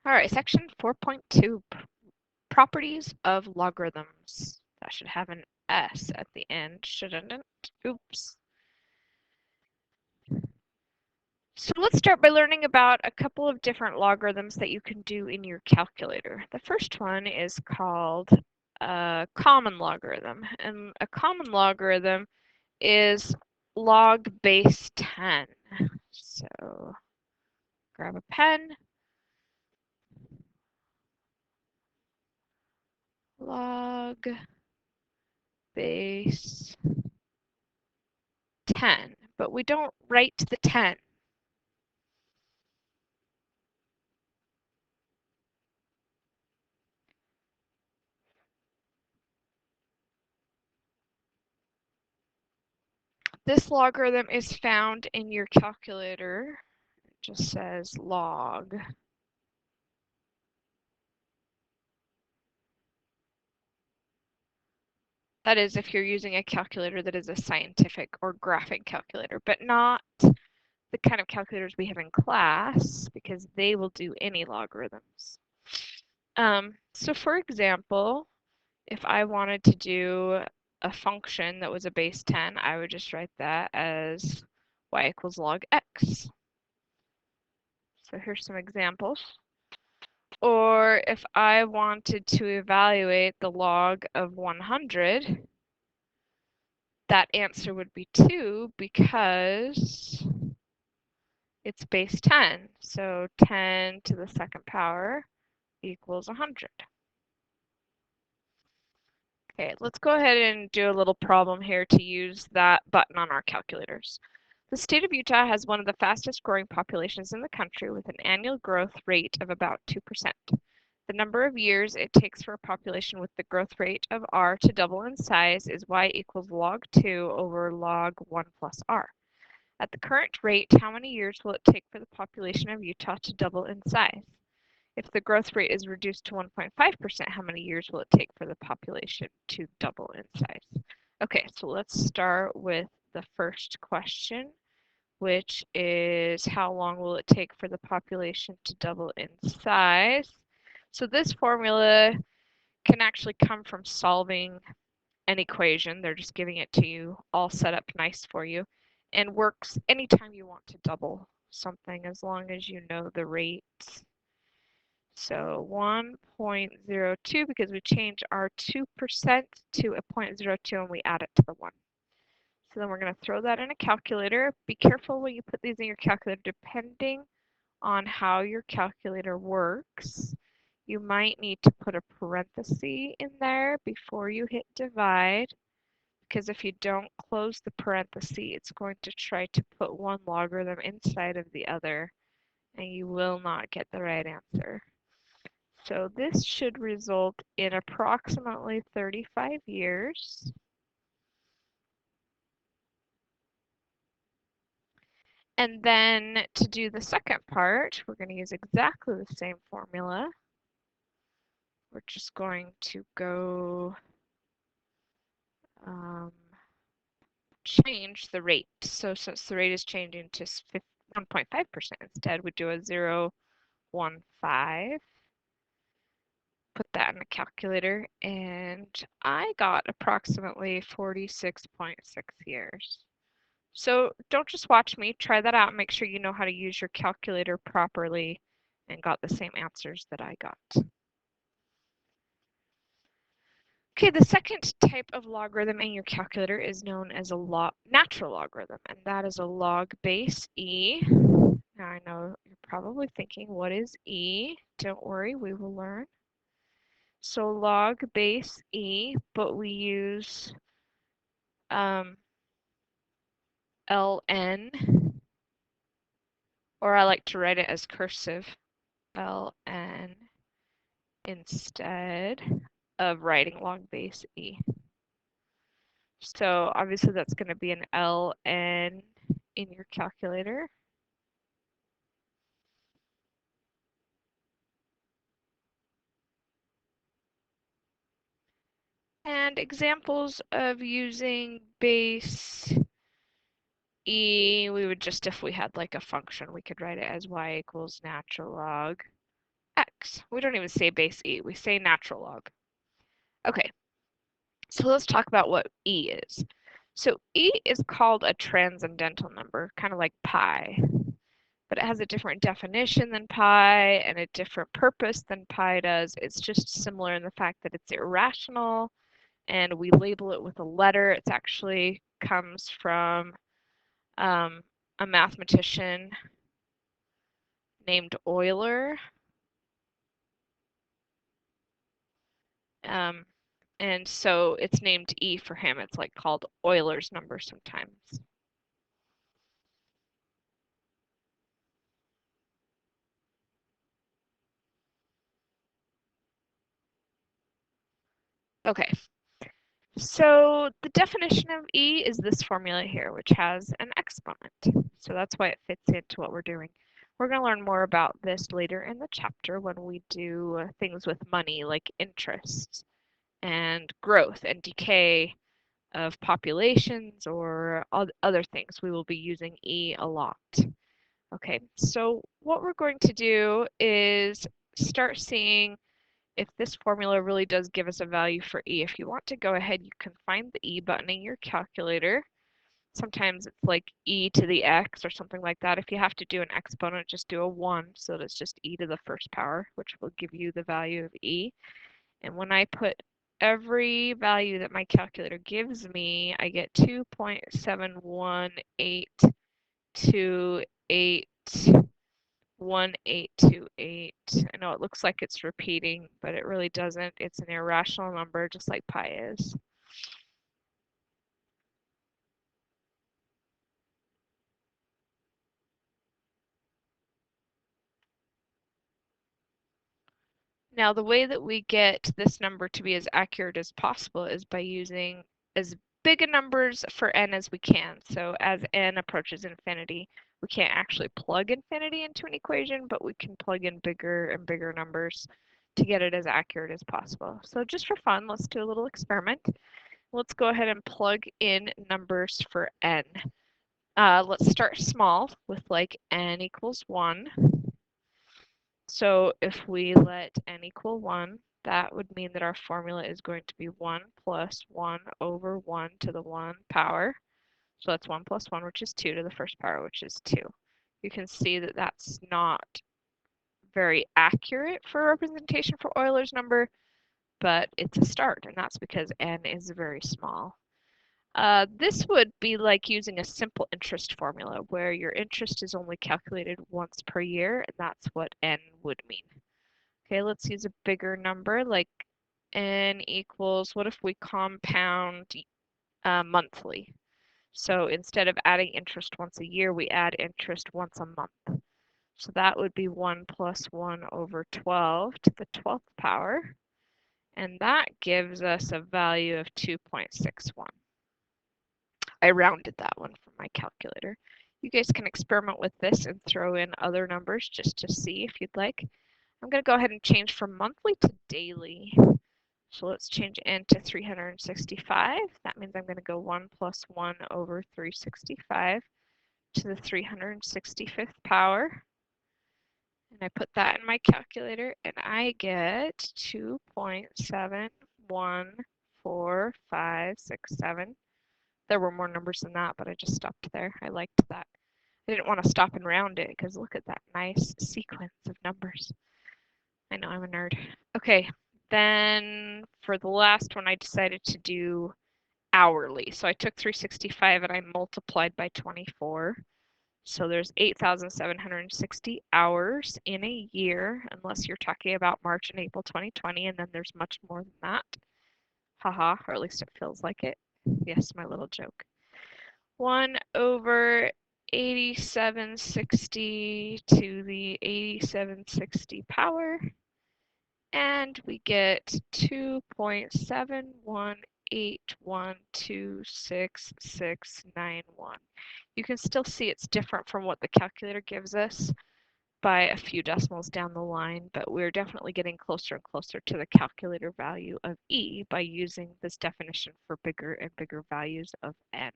All right, section 4.2, properties of logarithms. That should have an S at the end, shouldn't it? Oops. So let's start by learning about a couple of different logarithms that you can do in your calculator. The first one is called a common logarithm, and a common logarithm is log base 10. So grab a pen, log base 10, but we don't write the 10. This logarithm is found in your calculator. It just says log. That is if you're using a calculator that is a scientific or graphic calculator, but not the kind of calculators we have in class, because they will do any logarithms. So for example, if I wanted to do a function that was a base 10, I would just write that as y equals log x. So here's some examples. Or if I wanted to evaluate the log of 100, that answer would be 2 because it's base 10. So 10 to the second power equals 100. Okay, let's go ahead and do a little problem here to use that button on our calculators. The state of Utah has one of the fastest growing populations in the country with an annual growth rate of about 2%. The number of years it takes for a population with the growth rate of r to double in size is y equals log 2 over log 1 plus r. At the current rate, how many years will it take for the population of Utah to double in size? If the growth rate is reduced to 1.5%, how many years will it take for the population to double in size? Okay, so let's start with the first question, which is how long will it take for the population to double in size? So this formula can actually come from solving an equation. They're just giving it to you all set up nice for you, and works anytime you want to double something as long as you know the rates. So 1.02, because we change our 2% to a 0.02 and we add it to the 1. So then we're going to throw that in a calculator. Be careful when you put these in your calculator, depending on how your calculator works. You might need to put a parenthesis in there before you hit divide, because if you don't close the parenthesis, it's going to try to put one logarithm inside of the other, and you will not get the right answer. So this should result in approximately 35 years. And then to do the second part, we're going to use exactly the same formula. We're just going to go change the rate. So since the rate is changing to 1.5% instead, we do a 0.15. Put that in a calculator, and I got approximately 46.6 years. So don't just watch me, try that out and make sure you know how to use your calculator properly and got the same answers that I got. Okay, the second type of logarithm in your calculator is known as a natural logarithm, and that is a log base e. Now I know you're probably thinking, what is e? Don't worry, we will learn. So log base e, but we use ln, or I like to write it as cursive, ln, instead of writing log base e. So obviously that's going to be an ln in your calculator. And examples of using base e, we would just, if we had like a function, we could write it as y equals natural log x. We don't even say base e, we say natural log. Okay, so let's talk about what e is. So e is called a transcendental number, kind of like pi, but it has a different definition than pi and a different purpose than pi does. It's just similar in the fact that it's irrational and we label it with a letter. It actually comes from a mathematician named Euler. Um, and so it's named E for him. It's like called Euler's number sometimes. Okay, so the definition of E is this formula here, which has an exponent. So that's why it fits into what we're doing. We're going to learn more about this later in the chapter when we do things with money like interest and growth and decay of populations or other things. We will be using E a lot. Okay, so what we're going to do is start seeing if this formula really does give us a value for E. If you want to go ahead, you can find the E button in your calculator. Sometimes it's like E to the X or something like that. If you have to do an exponent, just do a 1, so that's just E to the first power, which will give you the value of E. And when I put every value that my calculator gives me, I get 2.71828 I know it looks like it's repeating, but it really doesn't. It's an irrational number, just like pi is. Now, the way that we get this number to be as accurate as possible is by using as big a numbers for n as we can. So as n approaches infinity, we can't actually plug infinity into an equation, but we can plug in bigger and bigger numbers to get it as accurate as possible. So just for fun, let's do a little experiment. Let's go ahead and plug in numbers for n. Let's start small with like n equals 1. So if we let n equal 1, that would mean that our formula is going to be 1 plus 1 over 1 to the 1 power. So that's 1 plus 1, which is 2 to the first power, which is 2. You can see that that's not very accurate for representation for Euler's number, but it's a start, and that's because n is very small. This would be like using a simple interest formula where your interest is only calculated once per year, and that's what n would mean. Okay, let's use a bigger number like n equals, what if we compound monthly? So instead of adding interest once a year, we add interest once a month. So that would be 1 plus 1 over 12 to the 12th power. And that gives us a value of 2.61. I rounded that one from my calculator. You guys can experiment with this and throw in other numbers just to see if you'd like. I'm going to go ahead and change from monthly to daily. So let's change n to 365. That means I'm going to go 1 plus 1 over 365 to the 365th power. And I put that in my calculator, and I get 2.71456. There were more numbers than that, but I just stopped there. I liked that. I didn't want to stop and round it because look at that nice sequence of numbers. I know I'm a nerd. Okay, then for the last one, I decided to do hourly. So I took 365 and I multiplied by 24. So there's 8,760 hours in a year, unless you're talking about March and April 2020, and then there's much more than that. Haha, or at least it feels like it. Yes, my little joke. 1 over 8760 to the 8760 power. And we get 2.718126691. You can still see it's different from what the calculator gives us by a few decimals down the line, but we're definitely getting closer and closer to the calculator value of E by using this definition for bigger and bigger values of n.